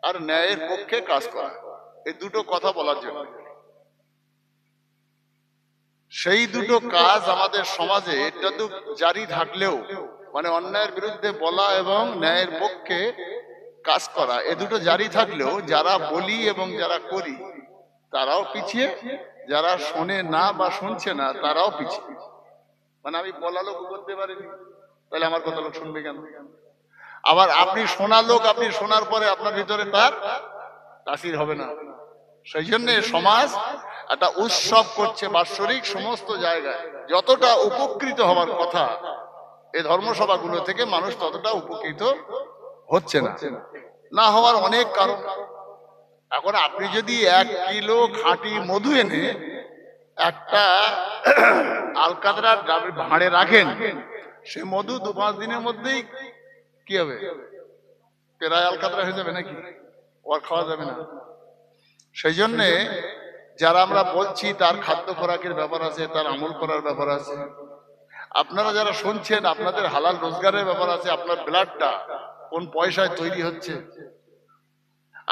আর ন্যায়ের পক্ষে কাজ করা, এই দুটো কথা বলার জন্য। সেই দুটো কাজ আমাদের সমাজে এটা তো জারি থাকলেও, মানে অন্যায়ের বিরুদ্ধে বলা এবং ন্যায়ের পক্ষে কাজ করা, এ দুটো জারি থাকলেও যারা বলি এবং যারা করি তারাও পিছিয়ে, যারা শোনে না বা শুনছে না তারাও পিছিয়ে। মানে আমি বলা লোক করতে পারিনি, তাহলে আমার কথা লোক শুনবে কেন? আবার আপনি শোনা লোক, আপনি শোনার পরে আপনার ভিতরে তার তাসির হবে না। সেই জন্য সমাজ একটা উৎসব করছে বাৎসরিক সমস্ত জায়গায়, যতটা উপকৃত হওয়ার কথা এই ধর্মসভাগুলো থেকে মানুষ ততটা উপকৃত হচ্ছে না। না হওয়ার অনেক কারণ। এখন আপনি যদি 1 কিলো খাঁটি মধু এনে একটা আলকাতরার ভাঁড়ে রাখেন, সে মধু 2-5 দিনের মধ্যেই কি হবে? প্রায় আলকাতরা হয়ে যাবে নাকি? আর খাওয়া যাবে না। সেই জন্যে যারা আমরা বলছি তার খাদ্য খোরাকের ব্যাপার আছে, তার আমল করার ব্যাপার আছে। আপনারা যারা শুনছেন আপনাদের হালাল রোজগারের ব্যাপার আছে, আপনার ব্লাডটা কোন পয়সায় তৈরি হচ্ছে।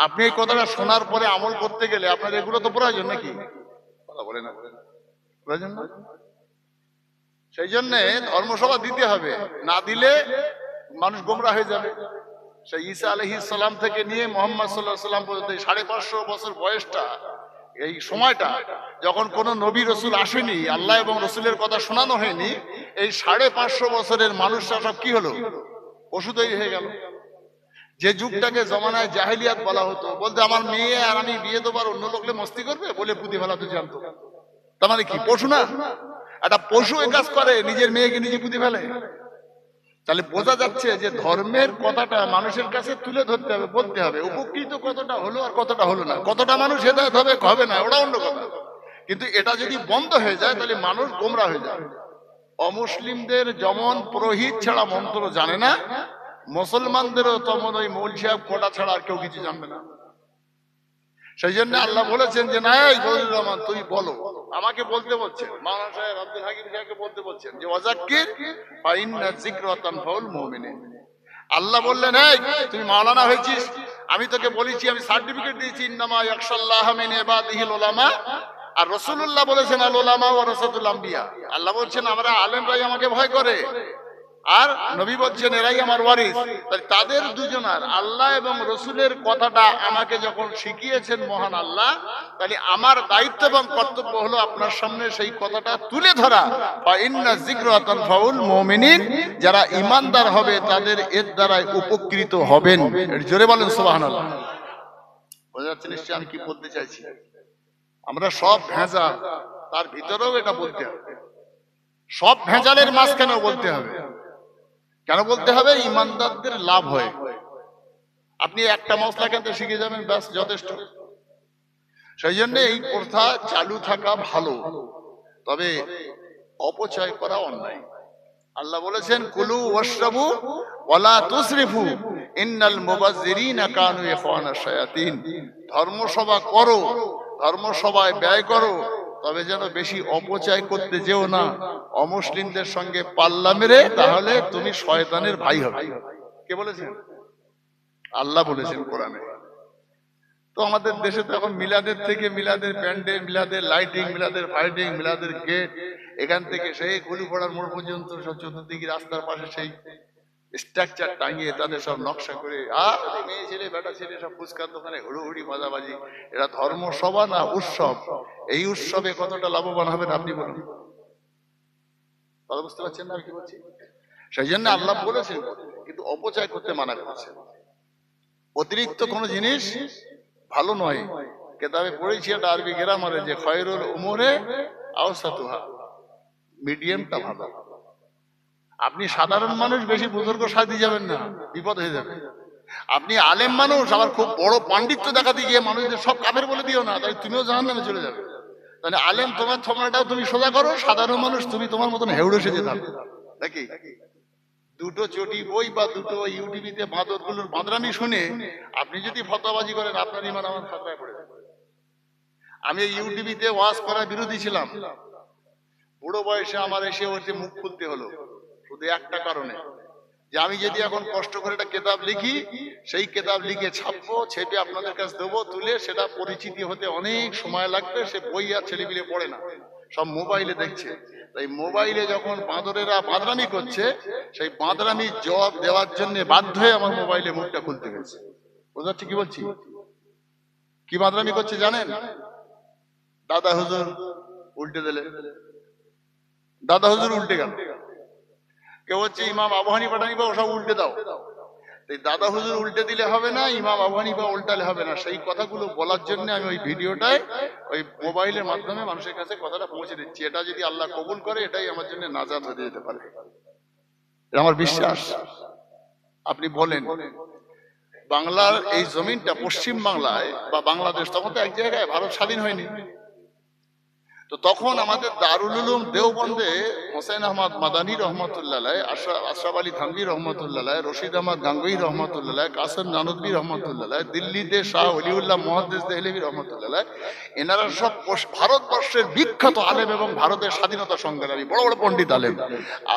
আপনি এই কথাটা শোনার পরে আমল করতে গেলে আপনার এগুলো তো প্রয়োজন নাকি? কথা বলে না, প্রয়োজন না? সেই জন্যে ধর্মসভা দিতে হবে, না দিলে মানুষ গোমরা হয়ে যাবে। সেই ঈসা আলাইহিস সালাম থেকে নিয়ে মুহাম্মদ সাল্লাল্লাহু আলাইহি ওয়াসাল্লাম পর্যন্ত 550 বছর বয়সটা, এই সময়টা যখন কোন নবী রসুল আসেনি, আল্লাহ এবং রসুলের কথা শোনানো হয়নি, এই 550 বছরের মানুষরা সব কি হলো? পশু তৈরি হয়ে গেল। যে যুগটাকে জমানায় জাহেলিয়াত বলা হতো, বলতে আমার মেয়ে আর আমি বিয়ে দেবো আর অন্য লোকলে মস্তি করবে বলে পুঁতি ফেলাতে জানতো। তার মানে কি পশু না? একটা পশু এ কাজ করে, নিজের মেয়েকে নিজে পুঁতি ফেলে। তাহলে বোঝা যাচ্ছে যে ধর্মের কথাটা মানুষের কাছে তুলে ধরতে হবে, বলতে হবে। উপকৃত কতটা হলো আর কতটা হলো না, কতটা মানুষ হেদায়েত হবে হবে না, ওটা অন্য কথা। কিন্তু এটা যদি বন্ধ হয়ে যায় তাহলে মানুষ গোমরা হয়ে যায়। অমুসলিমদের যেমন পুরোহিত ছাড়া মন্ত্র জানে না, মুসলমানদেরও তেমন ওই মৌল সাহেব কোটা ছাড়া আর কেউ কিছু জানবে না। সেই জন্য আল্লাহ বলেছেন যে না, এই ফজলুর রহমান তুই বলো, আমাকে বলতে বলছেন, মাওলানা সাহেব আব্দুল হাকিম সাহেবকে বলতে বলছেন যে ওয়াজাক্কির ফাইন্না যিকরা তানফাউল মুমিনিন। আল্লাহ বললেন, এই তুই মাওলানা হয়েছিস, আমি তোকে বলেছি, আমি সার্টিফিকেট দিয়েছি, ইন্নামা ইয়াখশাল্লাহ মিন ইবাদিহিল উলামা। আর রাসূলুল্লাহ বলেছেন আল উলামা ওয়ারাসাতুল আম্বিয়া। আল্লাহ বলছেন আমরা আলেমরাই আমাকে ভয় করে, আর নবী বলছেন এরাই আমার ওয়ারিস। তাদের দুজনার আল্লাহ এবং রসুলের কথাটা আমাকে যখন শিখিয়েছেন মহান আল্লাহ, তাহলে আমার দায়িত্ব এবং কর্তব্য হলো আপনার সামনে সেই কথাটা তুলে ধরা। ফাইন্না যিকরা তানফাউল মুমিনিন, যারা ঈমানদার হবে তাদের এর দ্বারাই উপকৃত হবেন। জোরে বলেন সুবহানাল্লাহ। বোঝা যাচ্ছে নিশ্চয়ই আমি কি বলতে চাইছি? আমরা সব ভেজাল, তার ভিতরেও এটা বলতে হবে। সব ভেজালের মাঝখানেও বলতে হবে। কেন বলতে হবে? ইমানদারদের লাভ হয়। আপনি একটা মশলা কিনতে শিখে যাবেন, ব্যাস যথেষ্ট। সেই জন্য এই প্রথা চালু থাকা ভালো, তবে অপচয় করা অন্যায়। আল্লাহ বলেছেন কুলু ওয়াশরাবু ওয়ালা তুসরিফু ইন্নাল মুবাযযিরিনা কানু ইখওয়ানাশ শায়াতিন। ধর্মসভা করো, ধর্মসভায় ব্যয় করো, তবে যেন বেশি অপচয় করতে যেও না। অমুসলিমদের সঙ্গে পাল্লা মেরে তাহলে তুমি শয়তানের ভাই হবে। কে বলেছেন? আল্লাহ বলেছেন কোরআনে। তো আমাদের দেশে তো এখন মিলাদের থেকে মিলাদের প্যান্ডেল, মিলাদের লাইটিং, মিলাদের ফাইটিং, মিলাদের গেট, এখান থেকে সেই গলিপড়ার মোড় পর্যন্ত সব চতুর্দিকে রাস্তার পাশে সেই স্ট্রাকচার টাঙিয়ে তাদের সব নকশা করে, আর মেয়ে ছেলে বেটা ছেলে সব ফুচকার দোকানে হুড়োহুড়ি বাজাবাজি। এরা ধর্মসভা না উৎসব? এই উৎসবে কতটা লাভবান হবেন আপনি বলুন? কথা বুঝতে পারছেন না আমি কি বলছি? সেই জন্য আল্লাহ বলেছেন, কিন্তু অপচয় করতে মানা করেছেন। অতিরিক্ত কোন জিনিস ভালো নয়। কেতাবে পড়েছি একটা আরবি গ্রামারে যে খয়রুল উমুরে আওসাতুহা, মিডিয়ামটা ভালো। আপনি সাধারণ মানুষ বেশি বুজুর্গ সাজিয়ে যাবেন না, বিপদ হয়ে যাবে। আপনি আলেম মানুষ, আবার খুব বড় পাণ্ডিত্য দেখাতে গিয়ে মানুষদের সব কাফের বলে দিও না, তাই তুমিও জাহান্নামে চলে যাবে। তাহলে আলেম তোমার থমাটাও তুমি সোজা করো, সাধারণ মানুষ তুমি তোমার মতন হেউড়ে সেজে থাকো নাকি? দুটো চটি বই বা দুটো ইউটিভিতে বাঁদরগুলোর বাঁদরামি শুনে আপনি যদি ফতোয়াবাজি করেন, আপনার ইমান আমার খাতরায় পড়ে যাবে। আমি ইউটিভিতে ওয়াজ করার বিরোধী ছিলাম। বুড়ো বয়সে আমার এসে ওতে মুখ খুলতে হলো শুধু একটা কারণে, যে আমি যদি এখন কষ্ট করে একটা কেতাব লিখি, সেই কেতাব লিখে ছাপবো, ছেপে আপনাদের কাছে দেবো, তুলে সেটা পরিচিতি হতে অনেক সময় লাগবে। সে বই আর ছেলেপিলে পড়ে না, সব মোবাইলে দেখছে। তাই মোবাইলে যখন বাঁদরেরা বাঁদরামি করছে, সেই বাঁদরামির জবাব দেওয়ার জন্য বাধ্য হয়ে আমার মোবাইলে মুখটা খুলতে হয়েছে। বুঝতে পারছি কি বলছি? কি বাঁদরামি করছে জানেন? দাদা হুজুর উল্টে দিলে, দাদা হুজুর উল্টে গেল। কেউ হচ্ছে ইমাম আবু হানিফা টানিফা ওসব উল্টে দাও। এই দাদা হুজুর উল্টে দিলে হবে না, ইমাম আবু হানিফা উল্টালে হবে না। সেই কথাগুলো বলার জন্য আমি ওই ভিডিওটায় ওই মোবাইলের মাধ্যমে মানুষের কাছে কথাটা পৌঁছে দিচ্ছি। এটা যদি আল্লাহ কবুল করে, এটাই আমার জন্য নাজাত হয়ে যেতে পারে, এটা আমার বিশ্বাস। আপনি বলেন, বাংলার এই জমিনটা পশ্চিম বাংলায় বা বাংলাদেশ, তখন তো এক জায়গায়, ভারত স্বাধীন হয়নি। তো তখন আমাদের দারুল উলুম দেওবন্দে হোসেন আহমদ মাদানী রহমতুল্লাহ, আশরাফ আলী থানভী রহমতুল্লাহ, রশিদ আহমদ গাঙ্গুই রহমতুল্লাহ, কাসেম নানদভী রহমতুল্লাহ, দিল্লিতে শাহ অলিউল্লাহ মুহাদ্দিস দেহলভী রহমতুল্লাহ, এনারা সব ভারতবর্ষের বিখ্যাত আলেম এবং ভারতের স্বাধীনতা সংগ্রামী বড় বড় পণ্ডিত আলেম।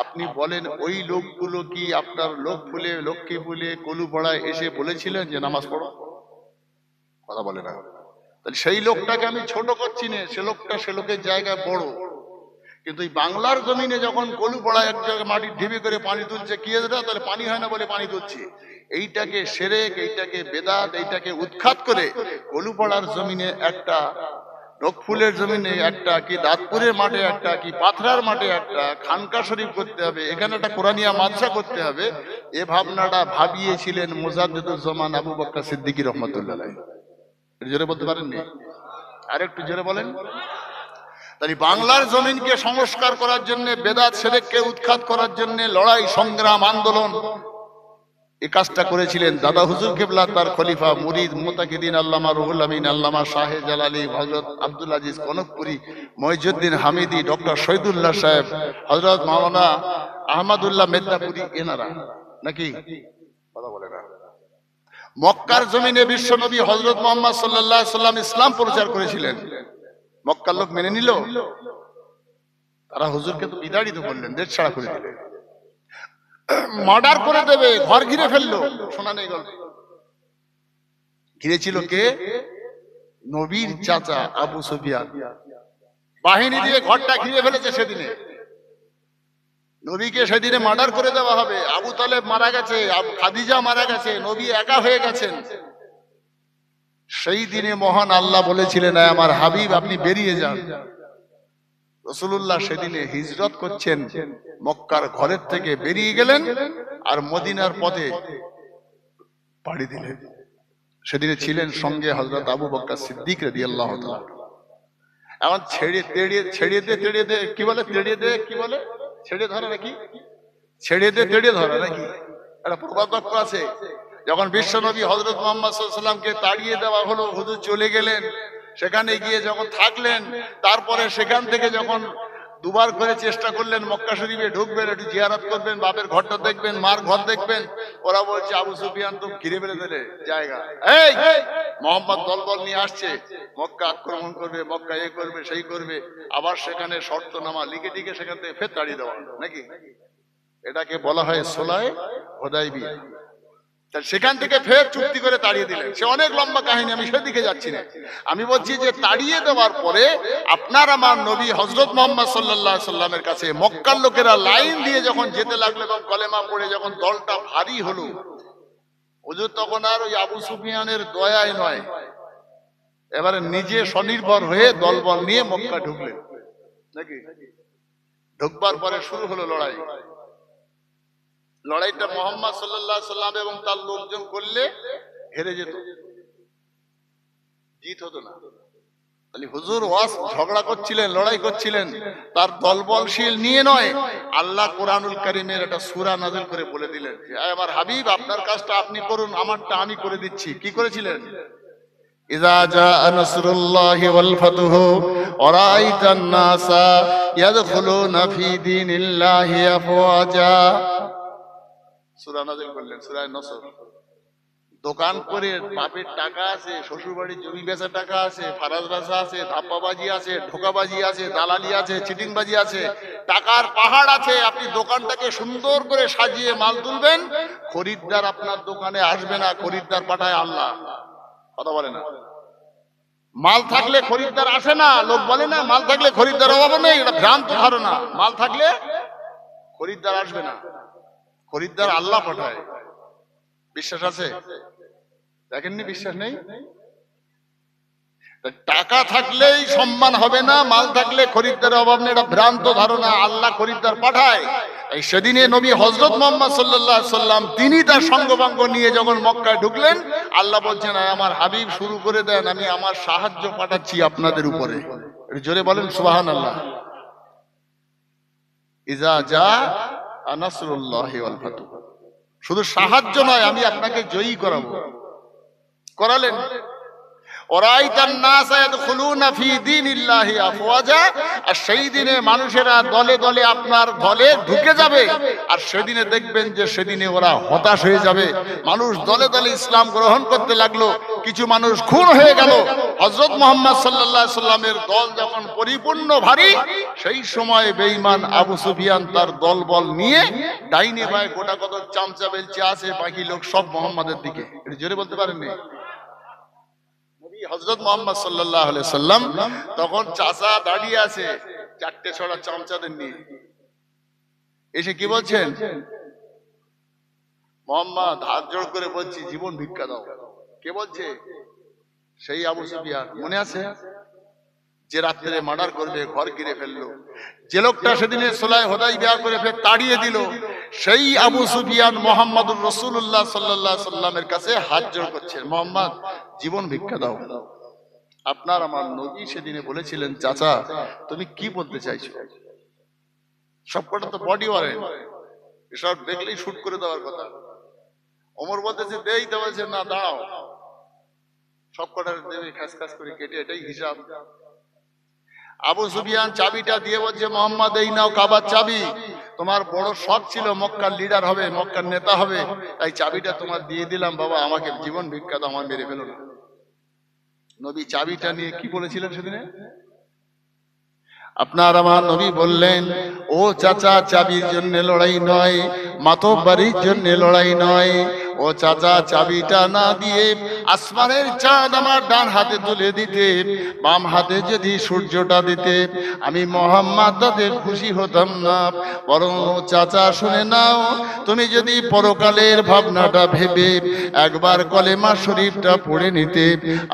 আপনি বলেন, ওই লোকগুলো কি আপনার লোক ফুলে লক্ষ্মী ফুলে কলুপাড়ায় এসে বলেছিলেন যে নামাজ পড়ো? কথা বলে না। তাহলে সেই লোকটাকে আমি ছোট করছি না, সে লোকটা সে লোকের জায়গায় বড়। কিন্তু এই বাংলার জমিনে যখন কলুপাড়ায় এক জায়গায় মাটির ঢিবি করে পানি তুলছে, কি এটা? তাহলে পানি হয় না বলে পানি তুলছি। এইটাকে শিরক, এইটাকে বেদাত, এইটাকে উৎখাত করে কলুপাড়ার জমিনে একটা, নকফুলের জমিনে একটা, কি দাঁতপুরের মাঠে একটা, কি পাথরার মাঠে একটা খানকা শরীফ করতে হবে, এখানে একটা কোরআনিয়া মাদ্রাসা করতে হবে, এ ভাবনাটা ভাবিয়েছিলেন মুজাদ্দিদুজ্জামান আবু বকর সিদ্দিকী রহমতুল্লাহ। জোরে বলতে পারেননি? আর একটু জোরে বলেন। তাই বাংলার জমিনকে সংস্কার করার জন্য, বেদাত শিরককে উৎখাত করার জন্য লড়াই, সংগ্রাম, আন্দোলন, এই কাজটা করেছিলেন দাদা হুজুর কেবলা, তার খলিফা মুরিদ মুতাকিদিন আল্লামা রুহুল আমিন, আল্লামা শাহে জালালি, হযরত আব্দুল আজিজ কনকপুরী, মইজউদ্দিন হামিদি, ডক্টর শহীদুল্লাহ সাহেব, হযরত মাওলানা আহমদুল্লাহ মেদনাপুরি, এনারা নাকি কথা বলে না। মক্কার জমিনে বিশ্ব নবী হযরত মুহাম্মদ সাল্লাল্লাহু আলাইহি সাল্লাম ইসলাম প্রচার করেছিলেন। মক্কার লোক মেনে নিল? তারা হুজুরকে তো বিতাড়িত করলেন, দেশ ছাড়া করে দিলেন, মার্ডার করে দেবে, ঘর ঘিরে ফেললো। শোনা নেই গল্প? ঘিরেছিল কে? নবীর চাচা আবু সুফিয়ান বাহিনী দিয়ে ঘরটা ঘিরে ফেলেছে। সেদিনে নবীকে সেদিনে মার্ডার করে দেওয়া হবে। আবু তালেব মারা গেছে, খাদিজা মারা গেছে, নবী একা হয়ে গেছেন। সেই দিনে মহান আল্লাহ বলেছিলেন, আমার হাবিব আপনি বেরিয়ে যান। রাসূলুল্লাহ সেদিনে হিজরত করছেন, মক্কার ঘরের থেকে বেরিয়ে গেলেন আর মদিনার পথে পাড়ি দিলেন। সেদিনে ছিলেন সঙ্গে হযরত আবু বকর সিদ্দিক রাদিয়াল্লাহু তাআলা। এখন ছেড়ে দে কি বলে, ছেড়ে ধরা নাকি, ছেড়ে দে তেড়ে ধরা নাকি, একটা প্রবাদ বাক্য আছে। যখন বিশ্বনবী হযরত মুহাম্মদ সাল্লাল্লাহু আলাইহি ওয়াসাল্লামকে তাড়িয়ে দেওয়া হলো, হুজুর চলে গেলেন, সেখানে গিয়ে যখন থাকলেন, তারপরে সেখান থেকে যখন দুবার করে চেষ্টা করলেন মক্কা শরীফে ঢুকবেন, একটু জিয়ারত করবেন, বাপের ঘরটা দেখবেন, মার ঘর দেখবেন, ওরা বলছে আবু সুফিয়ান তো ঘিরে ফেলে দিলে জায়গা, এই মোহাম্মদ দলবল নিয়ে আসছে, মক্কা আক্রমণ করবে, মক্কা এ করবে সেই করবে, আবার সেখানে শর্তনামা লিখে টিকে সেখান থেকে ফের তাড়িয়ে দেওয়া নাকি। এটাকে বলা হয় সুলহ হুদায়বিয়া। সেখান থেকে ফের চুক্তি করে তাড়িয়ে দিলেন। সে অনেক লম্বা কাহিনী, আমি সেদিকে যাচ্ছি না। আমি বলছি যে তাড়িয়ে দেওয়ার পরে আপনার আমার নবী হযরত মুহাম্মদ সাল্লাল্লাহু আলাইহি সাল্লামের কাছে মক্কার লোকেরা লাইন দিয়ে যখন যেতে লাগলো এবং কলেমা পড়ে যখন দলটা ভারী হলো, হুজুর তখন আর ওই আবু সুফিয়ানের দয়ায় নয়, এবারে নিজে স্বনির্ভর হয়ে দলবল নিয়ে মক্কা ঢুকলেন নাকি। ঢুকবার পরে শুরু হলো লড়াই। লড়াইটা মুহাম্মদ সাল্লাল্লাহু আলাইহি সাল্লাম এবং তার লোকজন করলে হেরে যেত, জিত হতো না। তাহলে হুজুর ওয়াজ ঝগড়া করছিলেন, লড়াই করছিলেন, তার দলবলশীল নিয়ে নয়। আল্লাহ কোরআনুল কারীমের একটা সূরা নাযিল করে বলে দিলেন, আমার হাবিব আপনার কাজটা আপনি করুন, আমারটা আমি করে দিচ্ছি। কি করেছিলেন? ইযা জাআ নাসরুল্লাহি ওয়াল ফাতহু ওয়া রাআইতান নাসা ইয়াদখুলুনা ফি দীনিল্লাহি আফওয়াজা। সূরা নাযিল করলেন, সূরা নসর। দোকান করে বাপের টাকা আছে, শ্বশুর বাড়ির জমি বেচা টাকা আছে, ফারাজ বাসা আছে, ধাপ্পাবাজি আছে, ঢোকাবাজি আছে, দালালি আছে, চিটিংবাজি আছে, টাকার পাহাড় আছে, আপনি দোকানটাকে সুন্দর করে সাজিয়ে মাল তুলবেন, খরিদ্দার আপনার দোকানে আসবে না, খরিদ্দার পাঠায় আল্লাহ। কথা বলে না? মাল থাকলে খরিদ্দার আসে না। লোক বলে না মাল থাকলে খরিদ্দার অভাব নেই, এটা ভ্রান্ত ধারণা। মাল থাকলে খরিদ্দার আসবে না, খরিদ্দার আল্লাহ পাঠায়। বিশ্বাস আছে? দেখেননি? বিশ্বাস নেই? টাকা থাকলেই সম্মান হবে না, মাল থাকলে খরিদ্দারের অভাব নেই, এটা ভ্রান্ত ধারণা। আল্লাহ খরিদ্দার পাঠায়। এই সেদিনে নবী হযরত মুহাম্মদ সাল্লাল্লাহু আলাইহি সাল্লাম তিনি তার সঙ্গবাঙ্গ নিয়ে যখন মক্কায় ঢুকলেন, আল্লাহ বলছেন আমার হাবিব শুরু করে দেন, আমি আমার সাহায্য পাঠাচ্ছি আপনাদের উপরে। জোরে বলেন সুবহানাল্লাহ। ইজা জা নাসরুল্লাহি ওয়াল ফাতহ। শুধু সাহায্য নয়, আমি আপনাকে জয়ী করাবো। করালেন। ওরাইতান নাস ইয়াদখুলুনা ফি দীনিল্লাহি আফওয়াজা। আর সেই দিনে মানুষেরা দলে দলে আপনার দলে ঢুকে যাবে, আর সেদিনে দেখবেন যে সেদিনে ওরা হতাশ হয়ে যাবে। মানুষ দলে দলে ইসলাম গ্রহণ করতে লাগলো, কিছু মানুষ খুন হয়ে গেল। হযরত মুহাম্মদ সাল্লাল্লাহু আলাইহি সাল্লামের দল যখন পরিপূর্ণ ভারী, সেই সময় বেঈমান আবু সুফিয়ান তার দলবল নিয়ে ডাইনে বাঁয়ে গোটা কত চামচা বেলচে আছে, বাকি লোক সব মুহাম্মাদের দিকে। এটা জোরে বলতে পারেননি? হযরত মুহাম্মদ সাল্লাল্লাহু আলাইহি সাল্লাম তখন চাচা দাঁড়িয়ে আছে চারটে ছড়া চামচাদের নিয়ে। এসে কি বলছেন? মুহাম্মদ হাত জোড় করে বলছি জীবন ভিক্ষা দাও। কে বলছে? সেই আবু সুফিয়ান। মনে আছে? যে রাত্রে মার্ডার করবে, ঘর ঘিরে ফেললো, যে লোকটা সেদিনে সুলহ হুদাইবিয়া করে ফের তাড়িয়ে দিল, সেই আবু সুফিয়ান মুহাম্মদুর রাসূলুল্লাহ সাল্লাল্লাহু আলাইহি সাল্লামের কাছে হাত জোড় করছে, মুহাম্মদ জীবন ভিক্ষা দাও। আপনার আমার নবী সেদিনে বলেছিলেন চাচা তুমি কি বলতে চাইছো? সবকটা তো বডি ওয়ারেন্ট, এসব দেখলেই শুট করে দেওয়ার কথা। ওমর বলতেছে দেই, তো বলছে না দাঁড়াও, সবকটা দেবে খাস খাস করে কেটে, এটাই হিসাব। আবু সুফিয়ান চাবিটা দিয়ে বলছে মুহাম্মদ এই নাও কাবার চাবি, তোমার বড় শখ ছিল মক্কার লিডার হবে, মক্কার নেতা হবে, তাই চাবিটা তোমার দিয়ে দিলাম বাবা, আমাকে জীবন ভিক্ষা দাও, আমার মেরে ফেলো না। নবী চাবিটা নিয়ে কি বলেছিলেন সেদিনে? আপনার আমার নবী বললেন ও চাচা চাবির জন্য লড়াই নয়, মাতব্বরির জন্য লড়াই নয়। ও চাচা চাবিটা না দিয়ে আসমানের চাঁদ আমার ডান হাতে তুলে দিতে, বাম হাতে যদি সূর্যটা দিতে, আমি মুহাম্মদ তাতে খুশি হতাম না। বরং চাচা শুনে নাও, তুমি যদি পরকালের ভাবনাটা ভেবে একবার কলেমা শরীফটা পড়ে নিতে,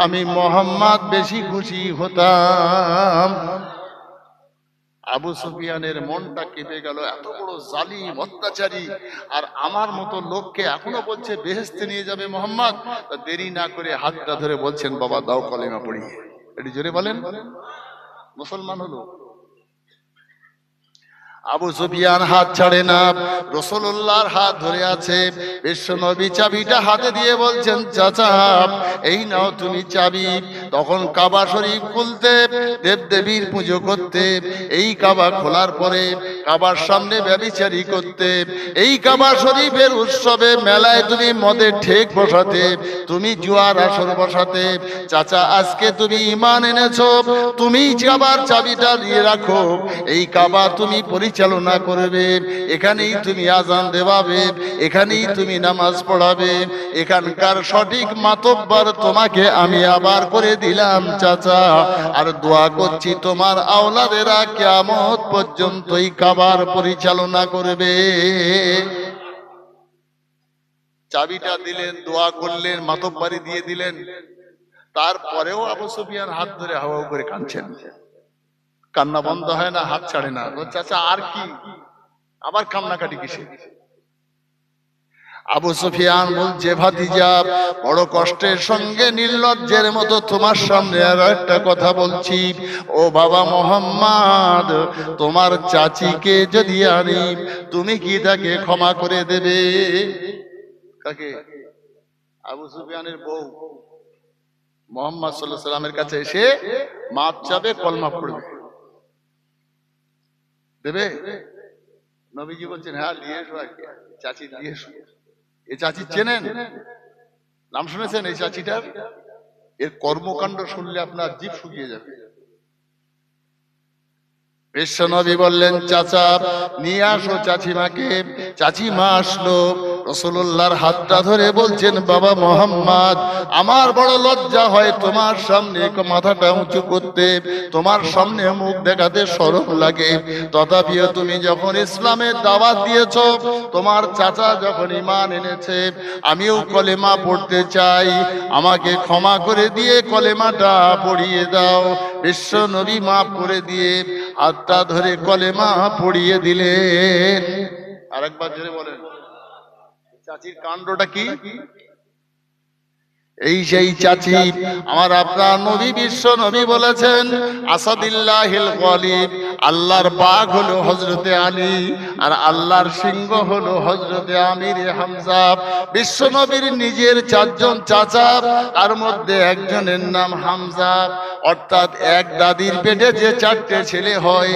আমি মুহাম্মদ বেশি খুশি হতাম। আবু সুফিয়ানের মনটা কেঁপে গেল, এত বড় জালিম অত্যাচারী, আর আমার মতো লোককে এখনো বলছে বেহেশতে নিয়ে যাবে মুহাম্মদ। দেরি না করে হাতটা ধরে বলছেন বাবা দাও কলেমা পড়ি। এটি জোরে বলেন, মুসলমান হলো। আবু সুফিয়ান হাত ছাড়ে না, রাসূলুল্লাহর হাত ধরে আছে। বিশ্বনবী চাবিটা হাতে দিয়ে বলছেন চাচা এই নাও তুমি চাবি। তখন কাবা শরীফ খুলতে, দেবদেবীর পুজো করতে, এই কাবা খোলার পরে কাবার সামনে ব্যভিচারী করতে, এই কাবা শরীফের উৎসবে মেলায় তুমি মদের ঠেক বসাতে, তুমি জুয়ার আসর বসাতে। চাচা আজকে তুমি ঈমান এনেছো, তুমি কাবার চাবিটা দিয়ে রাখো, এই কাবা তুমি পরিচালনা করবে, এখানেই তুমি আজান দেওয়াবে, এখানেই তুমি নামাজ পড়াবে। এখানকার সঠিক মাতব্বর তোমাকে আমি আবার করে দিলাম চাচা, আর দোয়া করছি তোমার আওলাদেরা কিয়ামত পর্যন্ত এই কাবার পরিচালনা করবে। চাবিটা দিলেন, দোয়া করলেন, মাতব্বরি দিয়ে দিলেন। তারপরেও আবু সুফিয়ান হাত ধরে হাওয়া করে কাঁদছেন, কান্না বন্ধ হয় না, হাত ছাড়ে না। চাচা আর কি, আবার কান্নাকাটি কিসে? আবু সুফিয়ান বলছে ভাতিজা বড় কষ্টের সঙ্গে নির্লজ্জের মতো তোমার সামনে আর একটা কথা বলছি। ও বাবা মুহাম্মদ, তোমার চাচিকে যদি আনি তুমি কি তাকে ক্ষমা করে দেবে? কাকে? আবু সুফিয়ানের বউ মুহাম্মদ সাল্লাল্লাহু আলাইহি সাল্লামের কাছে এসে মাপ চাবে, কলমা পড়বে, দেবে? নবীজি বলছেন হ্যাঁ নিয়ে এসো, আর কি চাচি নিয়ে এসো। এই চাচি চেনেন? নাম শুনেছেন এই চাচিটার? এর কর্মকাণ্ড শুনলে আপনার জিভ শুকিয়ে যাবে। বিশ্বনবী বললেন, চাচা নিয়ে আসো চাচিমাকে। চাচিমা আসলো, রাসূলুল্লাহর হাতটা ধরে বলছেন, বাবা মোহাম্মদ, আমার বড় লজ্জা হয় তোমার সামনে মাথাটা উঁচু করতে, তোমার সামনে মুখ দেখাতে শরম লাগে। তথাপিও তুমি যখন ইসলামের দাওয়াত দিয়েছো, তোমার চাচা যখন ঈমান এনেছে, আমিও কলেমা পড়তে চাই, আমাকে ক্ষমা করে দিয়ে কলেমাটা পড়িয়ে দাও। বিশ্ব নবী মাফ করে দিয়ে হাতটা ধরে কলেমা পড়িয়ে দিলেন। আরেকবার জোরে বলেন, চাচির কাণ্ডটা কি? এই সেই চাচি, আমার আপনার নবী বিশ্ব নবী বলেছেন, আসাদিল্লাহিল গালিব, আল্লাহর বাঘ হলো হযরতে আলী, আর আল্লাহর সিংহ হলো হযরতে আমির হামজা। বিশ্ব নবীর নিজের চারজন চাচা, তার মধ্যে একজনের নাম হামজা, অর্থাৎ এক দাদির পেটে যে চারটে ছেলে হয়,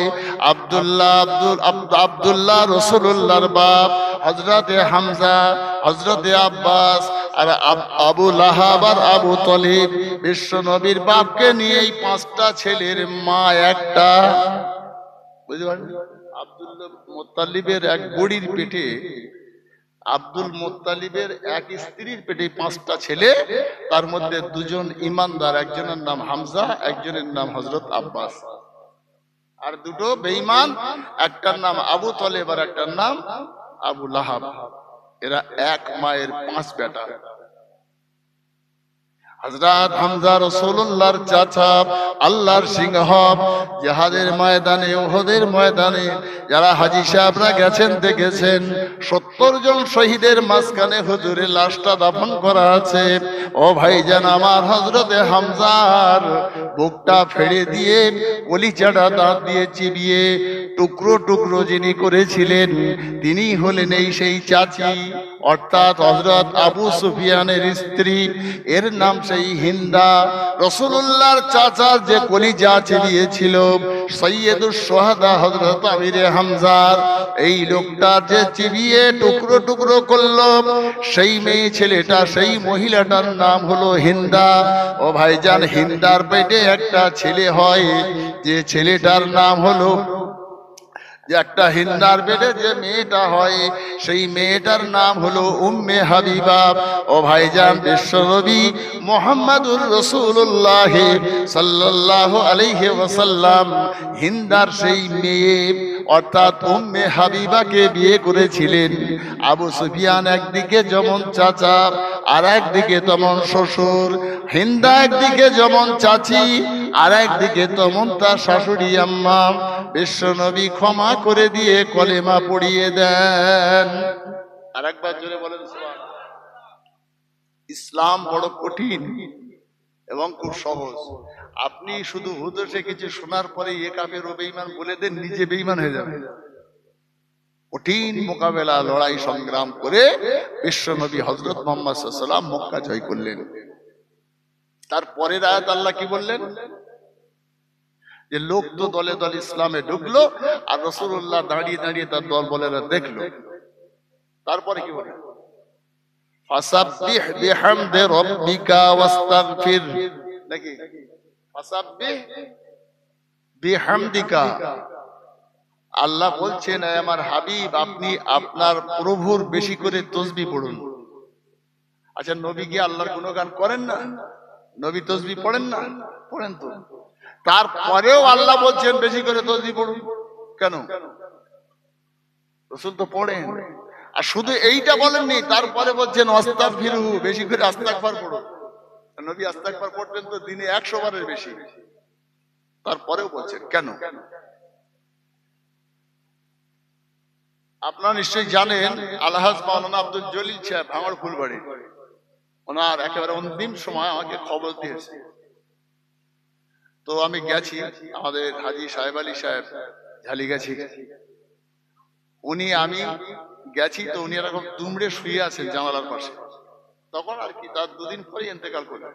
আব্দুল্লাহ রাসূলুল্লাহর বাপ, হযরতে হামজা, হযরতে আব্বাস, আর আবু লাহাব আর আবু তালিব। বিশ্ব নবীর বাপকে নিয়ে এই পাঁচটা ছেলের মা একটা, বুঝতে পারলেন? আব্দুল মুত্তালিবের এক বুড়ির পেটে, আব্দুল মুত্তালিবের এক স্ত্রীর পেটে পাঁচটা ছেলে, তার মধ্যে দুজন ইমানদার, একজনের নাম হামজা, একজনের নাম হযরত আব্বাস, আর দুটো বেঈমান, একটার নাম আবু তালেব আর একটার নাম আবু লাহাব। এরা এক মায়ের পাঁচ বেটা। হযরত হামজা রাসূলুল্লাহর চাচা, আল্লাহর সিংহ। জিহাদের ময়দানে, উহুদের ময়দানে যারা হাজী সাহেবরা গেছেন দেখেছেন, 70 জন শহীদের মাঝখানে হুজুরের লাশটা দাফন করা আছে। ও ভাইজান আমার, হযরতে হামজার বুকটা ফেড়ে দিয়ে, কলিজাটা দাঁত দিয়ে চিবিয়ে টুকরো টুকরো যিনি করেছিলেন, তিনি হলেন এই সেই চাচি, অর্থাৎ হযরত আবু সুফিয়ানের স্ত্রী। এর নাম সেই হিন্দা। রাসূলুল্লাহর চাচার যে কলিজা চিবিয়েছিল, সৈয়দুস শুহাদা হযরত আমির হামজার, এই লোকটা যে চিবিয়ে টুকরো টুকরো করলো, সেই মেয়ে ছেলেটা, সেই মহিলাটার নাম হলো হিন্দা। ও ভাইজান, হিন্দার পেটে একটা ছেলে হয়, যে ছেলেটার নাম হলো, যে একটা হিন্দার পেটে যে মেয়েটা হয়, সেই মেয়েটার নাম হলো উম্মে হাবিবা। ও ভাইজান, বিশ্বনবী মুহাম্মদুর রাসূলুল্লাহ সাল্লাল্লাহু আলাইহি ওয়াসাল্লাম হিন্দার সেই মেয়ে অর্থাৎ উম্মে হাবিবাকে বিয়ে করেছিলেন। আবু সুফিয়ান একদিকে যেমন চাচা, আর একদিকে তেমন শ্বশুর। হিন্দা একদিকে যেমন চাচি, আর একদিকে তেমন তার শাশুড়ি আম্মা। বিশ্বনবী ক্ষমা করে দিয়ে কলেমা পড়িয়ে দেন। আর একবার জোরে বলেন সুবহানাল্লাহ। ইসলাম বড় কঠিন এবং খুব সহজ। আপনি শুধু হুদুসে কিছু শোনার পরে এ কাফের ও বেঈমান বলে দেন, নিজে বেঈমান হয়ে যাবে। কঠিন মোকাবেলা, লড়াই সংগ্রাম করে বিশ্বনবী হযরত মুহাম্মদ সাল্লাল্লাহু আলাইহি ওয়াসাল্লাম মক্কা জয় করলেন। তারপরের আয়াত আল্লাহ কি বললেন? যে লোক তো দলে দলে ইসলামে ঢুকলো, আর রাসূলুল্লাহ দাঁড়িয়ে দাঁড়িয়ে তার দল বলেরা দেখলো। তারপরে কি বললেন? ফাসাব্বিহ বিহামদি রাব্বিকা ওয়াস্তাগফির, নাকি ফাসাব্বিহ বিহামদিকা। আল্লাহ বলছেন, আমার হাবিব, আপনি আপনার প্রভুর বেশি করে তাসবিহ পড়ুন। আচ্ছা, নবী কি আল্লাহর গুণগান করেন না? নবী তাসবিহ পড়েন না? পড়েন তো। তারপরেও আল্লাহ বলছেন বেশি করে তাসবিহ পড়ুন। কেন? রাসূল তো পড়েন। আর শুধু এইটা বলেননি, তারপরে বলছেন আস্তাগফিরু, বেশি করে আস্তাগফার পড়ুন। নবী আস্তাগফার পড়তেন তো দিনে 100 বারের বেশি। তারপরেও বলছেন কেন? আপনারা নিশ্চয়ই জানেন, আলহাজ মাওলানা আব্দুল জলিল সাহেব ভাঙড় ফুলবাড়ি, ওনার একেবারে অন্তিম সময় আমাকে খবর দিয়েছে। তো আমি গেছি, আমাদের হাজী সাহেব আলী সাহেব ঝালি গেছি, আমি গেছি। তো উনি এরকম দুমড়ে শুয়ে আছেন জানালার পাশে। তখন আর কি, তার দুদিন পরে ইন্তেকাল করলেন।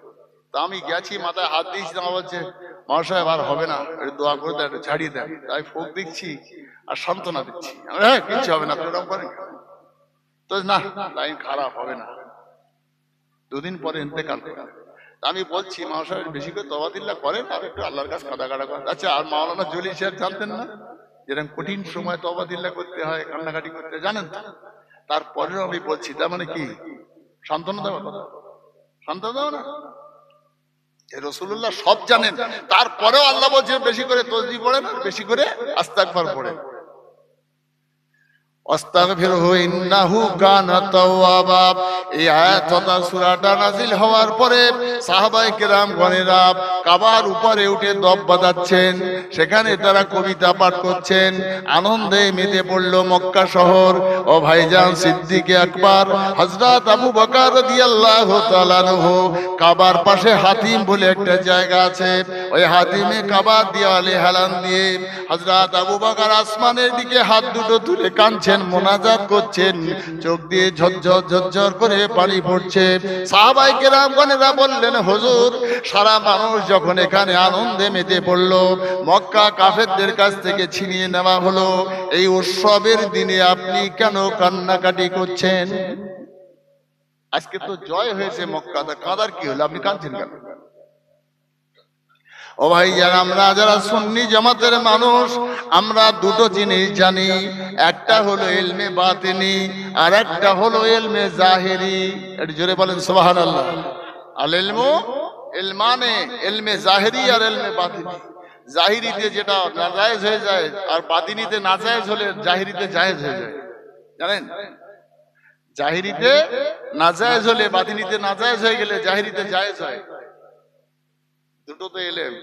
তা আমি গেছি, মাথায় হাত দিয়েছি, আমার বলছে, মাও সাহেব আর হবে না, দোয়া করে দেন, ছাড়িয়ে দেন। তাই ফোক দিচ্ছি আর সান্ত্বনা দিচ্ছি, হ্যাঁ কিচ্ছু হবে না, আপনি এরকম করেন। তো না, লাইন খারাপ হবে না। দুদিন পরে ইন্তেকাল করেন। আমি বলছি, মাও সাহেব বেশি করে তওবাদিল্লাহ করেন, আর একটু আল্লাহর কাছে কাদা কাটা করেন। আচ্ছা, আর মাওলানা জলিল সাহেব জানতেন না? যেরকম কঠিন সময় তওবাদিল্লাহ করতে হয়, কান্নাকাটি করতে জানেন তো। তারপরেও আমি বলছি, তার মানে কি সান্ত্বনা দেওয়া কথা, সান্ত্বনা দেওয়া না। রাসূলুল্লাহ সব জানেন, তারপরেও আল্লাহ বলছেন বেশি করে তাসবিহ পড়েন, বেশি করে আস্তাগফার পড়েন। আস্তাগফিরহু ইন্নাহু কানা তাওয়াবা। এই আয়াত তথা সূরাটা নাযিল হওয়ার পরে সাহাবায়ে কেরামগণেরা কাবার উপরে উঠে দপ বাজাচ্ছেন, সেখানে তারা কবিতা পাঠ করছেন, আনন্দে মেতে পড়ল মক্কা শহর। ও ভাইজান সিদ্দিক আকবর হযরত আবু বকর রাদিয়াল্লাহু তাআলা আনহু, কাবার পাশে হাতিম বলে একটা জায়গা আছে, ওই হাতিমে কাবার দেওয়ালে হেলান দিয়ে হযরত আবু বকর আসমানের দিকে হাত দুটো তুলে কাঁদছেন, মোনাজাত করছেন, চোখ দিয়ে ঝরঝর ঝরঝর করে পানি পড়ছে। সাহাবায়ে কেরামগণেরা বললেন, হুজুর সারা মানুষ যখন এখানে আনন্দে মেতে পড়ল, মক্কা কাফেরদের কাছ থেকে ছিনিয়ে নেওয়া হলো, এই উৎসবের দিনে আপনি কেন কান্নাকাটি করছেন? আজকে তো জয় হয়েছে মক্কাতে, কাঁদার কি হলো? আপনি কাঁদছেন কেন? ও ভাই, আমরা যারা সুন্নি জামাতের মানুষ, আমরা দুটো জিনিস জানি, একটা হলো ইলমে বাতিনি আর একটা হলো ইলমে জাহিরি। একটু জোরে বলেন সুবহানাল্লাহ। আল ইলমু ইলমানে, ইলমে জাহিরি আর ইলমে বাতিনি। জাহিরিতে যেটা নাজায়েজ হয়ে যায় আর বাতিনিতে নাজায়েজ হলে জাহিরিতে জায়েজ হয়ে যায়, জানেন? জাহিরিতে নাজায়েজ হলে বাতিনিতে নাজায়েজ হয়ে গেলে জাহিরিতে জায়েজ হয়। দুটো তো এলেম।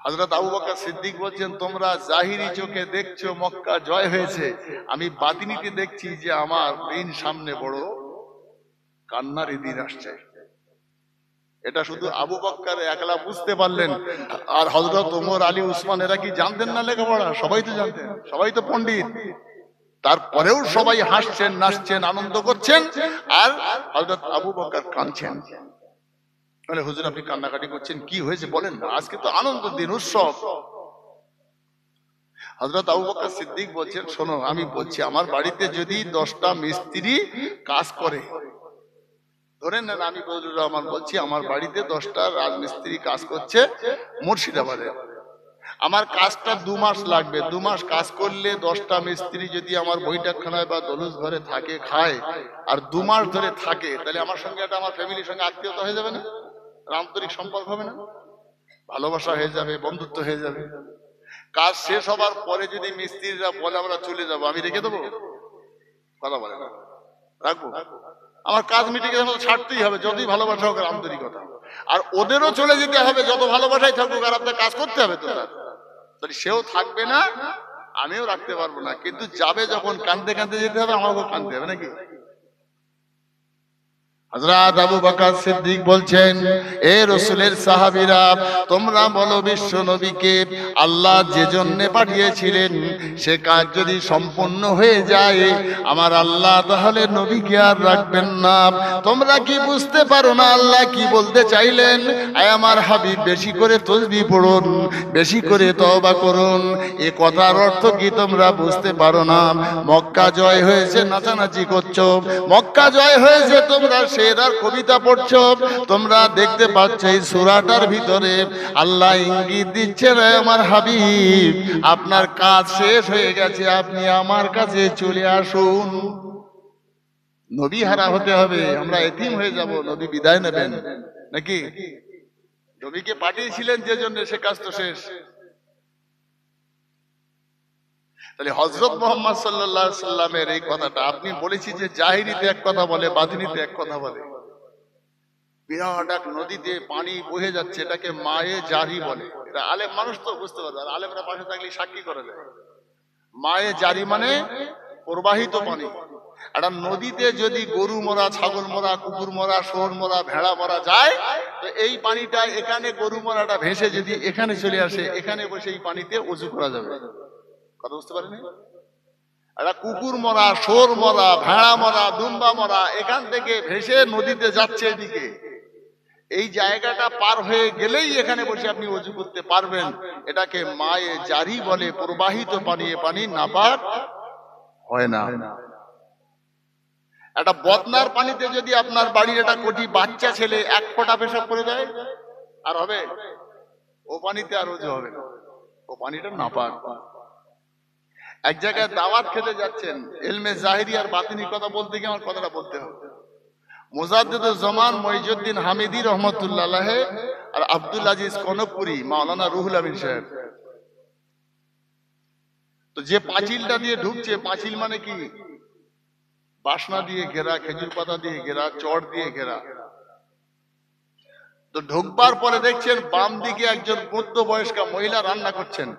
হযরত আবু বকর সিদ্দিক বলছেন, তোমরা জাহিরি চোখে দেখছো মক্কা জয় হয়েছে, আমি বাতিনিতে দেখছি যে আমার দিন সামনে বড় কান্নার দিন আসছে। এটা শুধু আবু বকর একলা বুঝতে পারলেন, আর হযরত ওমর, আলী, উসমান এরা কি জানতেন না লেখাপড়া? সবাই তো জানতেন, সবাই তো পণ্ডিত। তারপরেও সবাই হাসছেন, নাচছেন, আনন্দ করছেন, আর হযরত আবু বকর কাঁদছেন। বলে, হুজুর আপনি কান্নাকাটি করছেন, কি হয়েছে বলেন না, আজকে তো আনন্দ দিন, উৎসব। হযরত আবু বকর সিদ্দিক বলছেন, শোনো আমি বলছি, আমার বাড়িতে যদি 10টা মিস্ত্রি কাজ করে, ধরেন না আমি বজলুর রহমান বলছি, আমার বাড়িতে 10টা রাজমিস্ত্রি কাজ করছে মুর্শিদাবাদে, আমার কাজটা 2 মাস লাগবে। 2 মাস কাজ করলে 10টা মিস্ত্রি যদি আমার বৈঠকখানায় বা দলুস ঘরে থাকে, খায়, আর 2 মাস ধরে থাকে, তাহলে আমার সঙ্গে একটা, আমার ফ্যামিলির সঙ্গে আত্মীয়তা হয়ে যাবে না? আন্তরিক সম্পর্ক হবে না? ভালোবাসা হয়ে যাবে, বন্ধুত্ব হয়ে যাবে। কাজ শেষ হবার পরে যদি মিস্ত্রিরা বলে আমরা চলে যাবো, আমি রেখে দেবো? কথা বলে না, রাখবো? আমার কাজ মিটে গেলে আমাকে ছাড়তেই হবে, যতই ভালোবাসা হোক, আন্তরিকতা। আর ওদেরও চলে যেতে হবে, যত ভালোবাসাই থাকুক, আর আপনার কাজ করতে হবে তো। তাহলে সেও থাকবে না, আমিও রাখতে পারবো না, কিন্তু যাবে যখন কাঁদতে কাঁদতে যেতে হবে, আমাকেও কাঁদতে হবে নাকি? হযরত আবু বকর সিদ্দিক বলছেন, এ রাসূলের সাহাবীরা, তোমরা বলো বিশ্ব নবীকে আল্লাহ যে জন্য পাঠিয়েছিলেন সে কাজ যদি সম্পূর্ণ হয়ে যায়, আমার আল্লাহ তাহলে নবীকে আর রাখবেন না। তোমরা কি বুঝতে পারো না আল্লাহ কি বলতে চাইলেন? আয় আমার হাবিব, বেশি করে তাসবিহ পড়ুন, বেশি করে তওবা করুন। এই কথার অর্থ কি তোমরা বুঝতে পারো না? মক্কা জয় হয়েছে, নাচানাচি করছো, মক্কা জয় হয়েছে, তোমরা সেরার কবিতা পড়ছো, তোমরা দেখতে পাচ্ছ এই সূরাটার ভিতরে আল্লাহ ইঙ্গিত দিচ্ছেন, আমার হাবিব আপনার কাজ শেষ হয়ে গেছে, আপনি আমার কাছে চলে আসুন। নবী হারা হতে হবে, আমরা এতিম হয়ে যাব, নবী বিদায় নেবেন নাকি? নবীকে পাঠিয়েছিলেন যে জন্য, সে কাজ তো শেষ। তাহলে হযরত মুহাম্মদ সাল্লাল্লাহু আলাইহি সাল্লামের এই কথাটা আপনি বলেছি যে জাহিরিতে এক কথা বলে, বাতিনিতে এক কথা বলে। বিরাট এক নদীতে পানি বহে যাচ্ছে, এটাকে মায়ে জারি বলে। এটা আলেম মানুষ তো বুঝতে পারবে, আর আলেমরা পাশে থাকলে সাক্ষী করে দেয়। মায়ে জারি মানে প্রবাহিত পানি। একটা নদীতে যদি গরু মরা, ছাগল মরা, কুকুর মরা, শুয়োর মরা, ভেড়া মরা যায়, তো এই পানিটা এখানে গরু মরাটা ভেসে যদি এখানে চলে আসে, এখানে বসে এই পানিতে ওযু করা যাবে। কথা বুঝতে পারেনি? একটা কুকুর মরা, শুয়োর মরা, ভেড়া মরা, দুম্বা মরা এখান থেকে ভেসে নদীতে যাচ্ছে এদিকে, এই জায়গাটা পার হয়ে গেলেই এখানে বসে আপনি ওযু করতে পারবেন। এটাকে মায়ে জারি বলে, প্রবাহিত পানি, এ পানি নাপাক হয় না। একটা বদনার পানিতে যদি আপনার বাড়ির একটা কোটি বাচ্চা ছেলে 1 ফোঁটা পেশাব করে দেয়, আর হবে? ও পানিতে আর ওযু হবে না। ও পানিটা নাপাক। এক জায়গায় দাওয়াত খেতে যাচ্ছেন, ইলমে জাহিরি আর বাতিনি কথা বলতে গিয়ে আমার কথাটা বলতে হবে। মুজাদ্দিদুজ জামান মঈজউদ্দিন হামিদি রহমাতুল্লাহ আলাইহি আর আব্দুল আজিজ কনকপুরী মাওলানা রুহুল আমিন সাহেব, তো যে পাঁচিলটা দিয়ে ঢুকছে, পাঁচিল মানে কি, বাসনা দিয়ে ঘেরা, খেজুর পাতা দিয়ে ঘেরা, চট দিয়ে ঘেরা। তো ঢুকবার পরে দেখছেন বাম দিকে একজন মধ্য বয়স্কা মহিলা রান্না করছেন।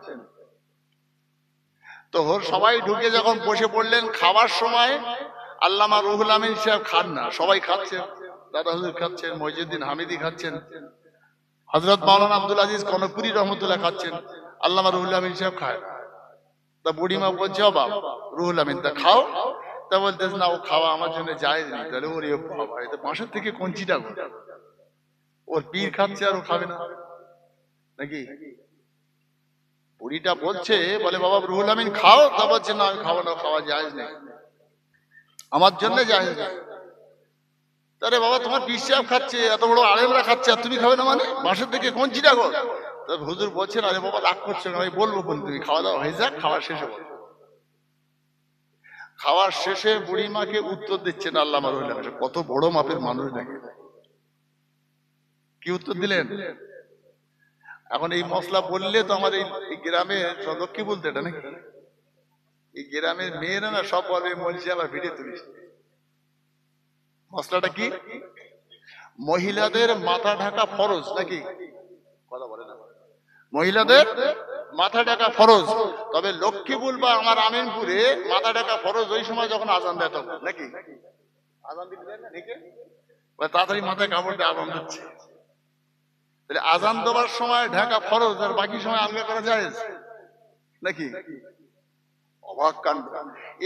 তো সবাই ঢুকে যখন বসে পড়লেন খাওয়ার সময়, আল্লামা রুহুল আমিন সাহেব খান না, সবাই খাচ্ছেন, দাদা হুজুর খাচ্ছেন, মঈজউদ্দিন হামিদি খাচ্ছেন, হযরত মাওলানা আব্দুল আজিজ কনকপুরী রহমতুল্লাহ খাচ্ছেন, আল্লামা রুহুল আমিন সাহেব খায়। তা বুড়িমা বলছে, ও বাপ রুহুল আমিন তা খাও। তা বলতেছ না, ও খাওয়া আমার জন্য জায়েজ নেই। তাহলে ওর বাবা, এটা বাঁশের থেকে কঞ্চিটা গো, ওর পীর খাচ্ছে আর ও খাবে না নাকি? বুড়িটা বলছে, বলে বাবা রুহুল আমিন খাও। তা বলছে না, আমি খাবো না, খাওয়া জায়েজ নেই, আমার জন্য জায়েজ নেই। তারে বাবা তোমার পীর সাহেব খাচ্ছে, এত বড় আলেমরা খাচ্ছে, আর তুমি খাবে না মানে? বাঁশের থেকে কঞ্চিটা গো। হুজুর বলছেন, আরে বাবা রাগ করছো না, আমি বলবো কোন, তুমি খাওয়া দাওয়া হয়ে যাক, খাওয়ার শেষে বল। খাওয়ার শেষে বুড়িমাকে উত্তর দিচ্ছেন আল্লামা রুহুল আমিন, কত বড় মাপের মানুষ দেখে। কি উত্তর দিলেন? এখন এই মশলা বললে তো আমার এই গ্রামে কি বলতে, এটা নাকি এই গ্রামের মেয়েরা না সব বলবে মলছি আবার ভিড়ে তুলিস। মশলাটা কি? মহিলাদের মাথা ঢাকা ফরজ নাকি? কথা বলে না, মহিলাদের মাথা ঢাকা ফরজ। তবে লক্ষ্মীপুর বা আমার আমিনপুরে মাথা ঢাকা ফরজ ওই সময় যখন আজান দেয় তখন, নাকি? আজান দিতে দেয় না নাকি? তাড়াতাড়ি মাথায় কাপড় দিয়ে আজান দিচ্ছে। তাহলে আজান দেওয়ার সময় ঢাকা ফরজ, আর বাকি সময় আলগা করা জায়েজ নাকি? অবাক কাণ্ড।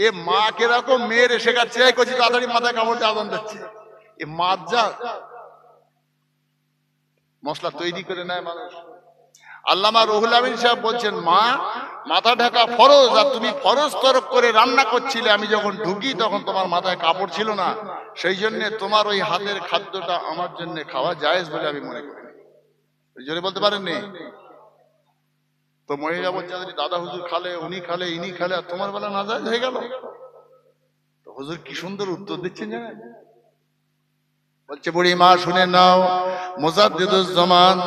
এ মা কিরকম মেয়ের শেখাচ্ছে, করছি তাড়াতাড়ি মাথায় কাপড় দিয়ে আজান দিচ্ছে। এ মাজা মশলা তৈরি করে নেয় মানুষ। আল্লামা রুহুল আমিন সাহেব বলছেন, মা মাথা ঢাকা ফরজ, আর তুমি ফরজ তরক করে রান্না করছিলে, আমি যখন ঢুকি তখন তোমার মাথায় কাপড় ছিল না, সেই জন্য তোমার ওই হাতের খাদ্যটা আমার জন্য খাওয়া জায়েজ বলে আমি মনে করি। জোরে বলতে পারেননি? তো মহিলা বলছে, দাদা হুজুর খালে, উনি খালে, ইনি খালে, আর তোমার বেলা না জায়েজ হয়ে গেল। তো হুজুর কি সুন্দর উত্তর দিচ্ছেন জানেন? বলছে, বুড়ি মা শুনে নাও, মুজাদ্দিদুজ জামান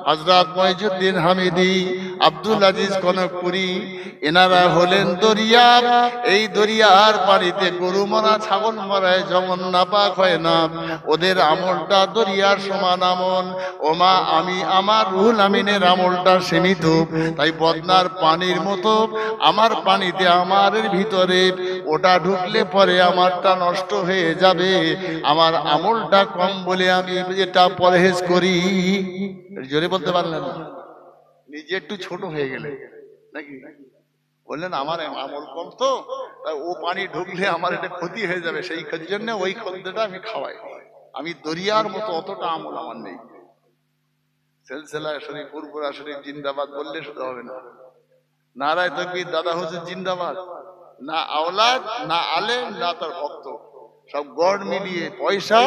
হযরত মঈজউদ্দিন হামিদি, আব্দুল আজিজ কনকপুরী, এনারা হলেন দরিয়া। এই দরিয়ার পানিতে গরু মরা, ছাগল মরায় যেমন নাপাক হয় না, ওদের আমলটা দরিয়ার সমান আমল। ও মা, আমি আমার রুহুল আমিনের আমলটা সীমিত, তাই বদনার পানির মতো আমার পানিতে, আমার ভিতরে ওটা ঢুকলে পরে আমারটা নষ্ট হয়ে যাবে। আমার আমলটা কম বলে আমি এটা পরহেজ করি। জোরে বলতে পারলেন না? নিজে একটু ছোট হয়ে গেলে নাকি? বললেন আমার আমল কম, তো ও পানি ঢুকলে আমার এটা ক্ষতি হয়ে যাবে, সেই জন্য ওই খাদ্যটা আমি খাওয়াই। আমি দরিয়ার মতো অতটা আমল আমার নেই। সিলসিলা শরীফ, ফুরফুরা শরীফ জিন্দাবাদ বললে শুধু হবে না, নারায়ে তাকবীর, দাদা হুজুর জিন্দাবাদ, না আওলাদ, না আলেম, না তার ভক্ত, সব গড় মিলিয়ে পয়সা,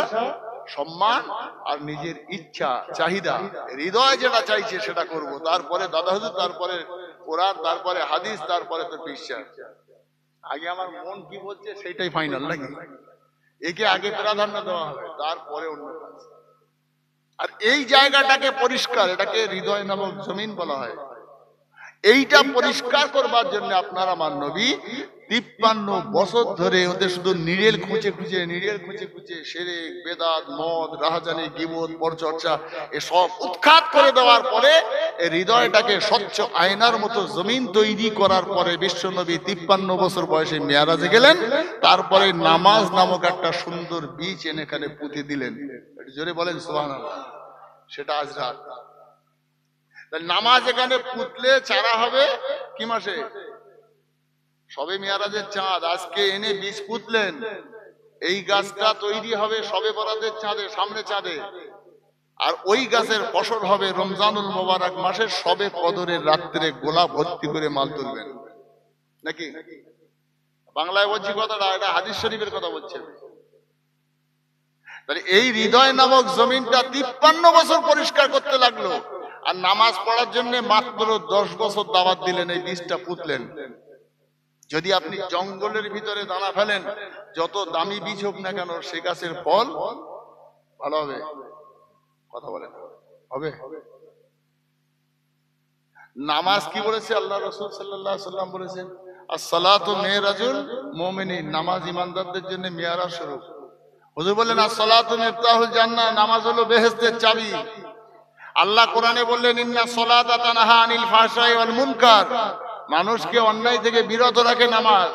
সম্মান আর নিজের ইচ্ছা, চাহিদা, হৃদয় যেটা চাইছে সেটা করব। তারপরে দাদা হুজুর, তারপরে কোরআন, তারপরে হাদিস, তারপরে তোর বিশ্বাস। আগে আমার মন কি বলছে সেটাই ফাইনাল নাকি? একে আগে প্রাধান্য দেওয়া হবে, তারপরে অন্য কাজ। আর এই জায়গাটাকে পরিষ্কার, এটাকে হৃদয় নামক জমিন বলা হয়। এইটা পরিষ্কার করবার জন্য আপনার আমার নবী 53 বছর ধরে ওদের শুধু নিড়েল খুঁজে খুঁজে শিরক, বেদাত, মদ, রাহাজানি, গীবত, পরচর্চা এসব উৎখাত করে দেওয়ার পরে হৃদয়টাকে স্বচ্ছ আয়নার মতো জমিন তৈরি করার পরে বিশ্ব নবী 53 বছর বয়সে মেয়ারাজে গেলেন। তারপরে নামাজ নামক একটা সুন্দর বীজ এনে এখানে পুঁতে দিলেন। জোরে বলেন সুবহানাল্লাহ। সেটা আজ রাত। নামাজ এখানে পুতলে চারা হবে কি মাসে? সবে মেয়ারাজের চাঁদ। আজকে এনে বীজ পুতলেন, এই গাছটা তৈরি হবে সবে বরাতের চাঁদে, সামনে চাঁদে। আর ওই গাছের ফসল হবে রমজানুল মোবারক মাসের সবে কদরের রাত্রে, গোলা ভর্তি করে মাল তুলবেন নাকি? বাংলায় বলছি কথাটা, এটা হাদিস শরীফের কথা বলছে। তাহলে এই হৃদয় নামক জমিনটা 53 বছর পরিষ্কার করতে লাগলো। আর নামাজ পড়ার জন্য মাত্র 10 বছর দাওয়াত দিলেন, এই বীজটা পুঁতলেন। যদি আপনি জঙ্গলের ভিতরে দানা ফেলেন, যত দামি বীজ হোক না কেন, সে গাছের ফল ভালো হবে। কথা বলেন, হবে? নামাজ কি বলেছে আল্লাহ রাসূল সাল্লাল্লাহু আলাইহি সাল্লাম বলেছেন, as-salatu mi'rajul মুমিনিন, নামাজ ইমানদারদের জন্য মিরাজ স্বরূপ। হুজুর বললেন as-salatu মিফতাহুল জান্নাহ, নামাজ হলো বেহেশতের চাবি। আল্লাহ কোরআনে বললেন ইন্না সলাতা তানহা আনিল ফাহশাই ওয়াল মুনকার, মানুষকে অন্যায় থেকে বিরত রাখে নামাজ।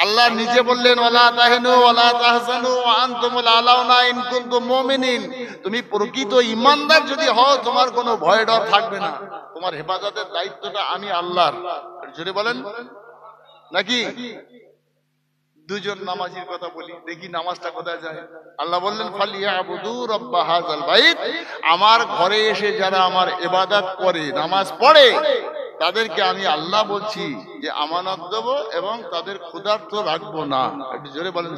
আল্লাহ নিজে বললেন ওয়ালা তাহিনু ওয়ালা তাহজানু ওয়া আনতুমুল আলাউনা ইন কুনতুম মুমিনিন, তুমি প্রকৃত ঈমানদার যদি হও তোমার কোনো ভয় ডর থাকবে না, তোমার হেফাজতের দায়িত্বটা আমি আল্লাহর। জোরে বলেন নাকি? দুজন নামাজির কথা বলি, দেখি নামাজটা কোথায় যায়। আল্লাহ বললেন ফালিয়াবুদু রাব্বা হাযাল বাইত, আমার ঘরে এসে যারা আমার ইবাদত করে, নামাজ পড়ে, তাদেরকে আমি আল্লাহ বলছি যে আমানত দেব এবং তাদের ক্ষুধার্ত রাখবো না। একটু জোরে বলেন।